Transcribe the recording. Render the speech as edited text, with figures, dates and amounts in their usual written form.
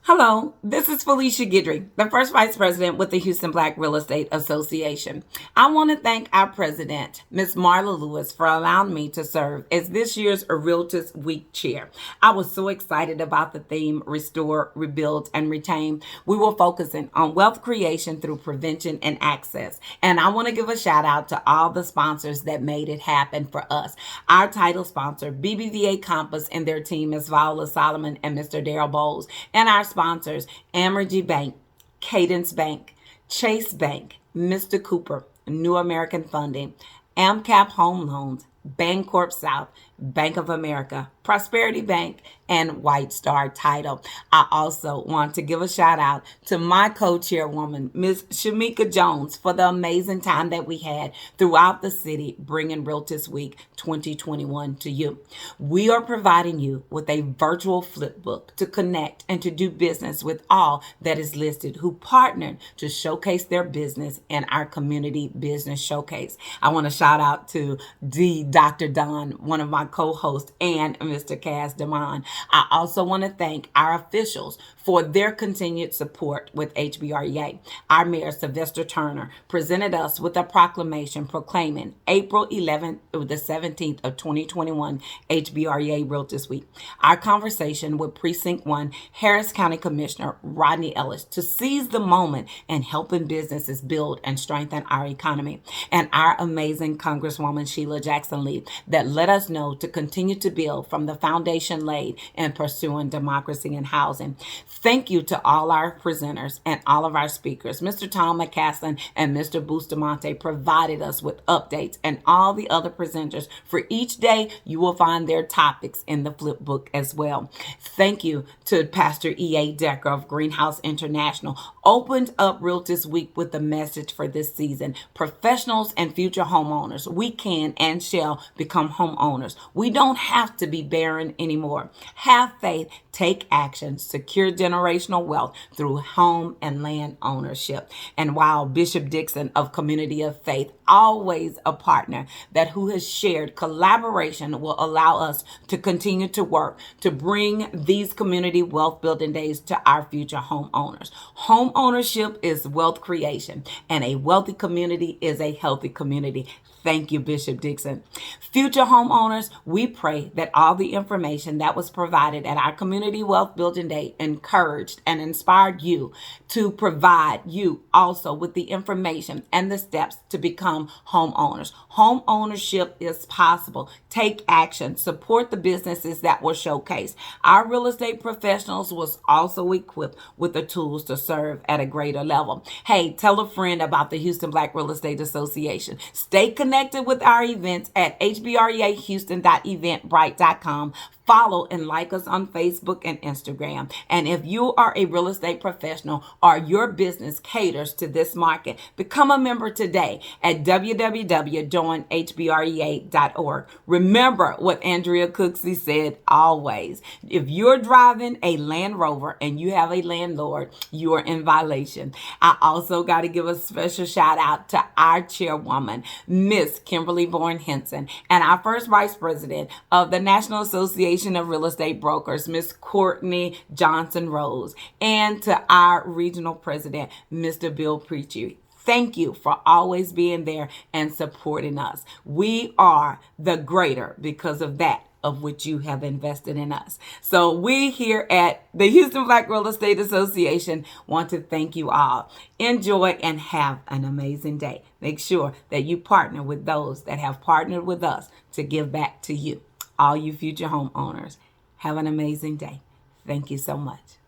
Hello, this is Felicia Guidry, the first vice president with the Houston Black Real Estate Association. I want to thank our president, Ms. Marla Lewis, for allowing me to serve as this year's Realtist Week chair. I was so excited about the theme, Restore, Rebuild, and Retain. We were focusing on wealth creation through prevention and access. And I want to give a shout out to all the sponsors that made it happen for us. Our title sponsor, BBVA Compass, and their team, Ms. Viola Solomon and Mr. Darrell Bowles, and our sponsors, HBREA Bank, Cadence Bank, Chase Bank, Mr. Cooper, New American Funding, AmCap Home Loans, Bancorp South, Bank of America, Prosperity Bank, and White Star Title. I also want to give a shout out to my co-chairwoman, Ms. Shamika Jones, for the amazing time that we had throughout the city bringing Realtist Week 2021 to you. We are providing you with a virtual flip book to connect and to do business with all that is listed who partnered to showcase their business in our community business showcase. I want to shout out to Dr. Don, one of my co-hosts, and Mr. Cass Damon. I also want to thank our officials for their continued support with HBREA. Our Mayor, Sylvester Turner, presented us with a proclamation proclaiming April 11th through the 17th of 2021 HBREA Realtist Week. Our conversation with Precinct 1 Harris County Commissioner Rodney Ellis to seize the moment and helping businesses build and strengthen our economy. And our amazing Congresswoman Sheila Jackson Lee that let us know to continue to build from the foundation laid in pursuing democracy and housing. Thank you to all our presenters and all of our speakers. Mr. Tom McCaslin and Mr. Bustamante provided us with updates, and all the other presenters for each day. You will find their topics in the flip book as well. Thank you to Pastor E.A. Decker of Greenhouse International, opened up Realtist Week with the message for this season. Professionals and future homeowners, we can and shall become homeowners. We don't have to be barren anymore. Have faith, take action, secure generational wealth through home and land ownership. And while Bishop Dixon of Community of Faith, always a partner that who has shared collaboration, will allow us to continue to work to bring these community wealth building days to our future homeowners. Home ownership is wealth creation, and a wealthy community is a healthy community. Thank you, Bishop Dixon. Future homeowners, we pray that all the information that was provided at our Community Wealth Building Day encouraged and inspired you to provide you also with the information and the steps to become homeowners. Home ownership is possible. Take action. Support the businesses that were showcased. Our real estate professionals was also equipped with the tools to serve at a greater level. Hey, tell a friend about the Houston Black Real Estate Association. Stay connected with our events at hbreahouston.eventbrite.com. Follow and like us on Facebook and Instagram. And if you are a real estate professional or your business caters to this market, become a member today at www.joinhbrea.org. Remember what Andrea Cooksey said always. If you're driving a Land Rover and you have a landlord, you are in violation. I also got to give a special shout out to our chairwoman, Miss Kimberly Bourne Henson, and our first vice president of the National Association of Real Estate Brokers, Miss Courtney Johnson Rose, and to our regional president, Mr. Bill Preachy. Thank you for always being there and supporting us. We are the greater because of that of which you have invested in us. So we here at the Houston Black Real Estate Association want to thank you all. Enjoy and have an amazing day. Make sure that you partner with those that have partnered with us to give back to you. All you future homeowners, have an amazing day. Thank you so much.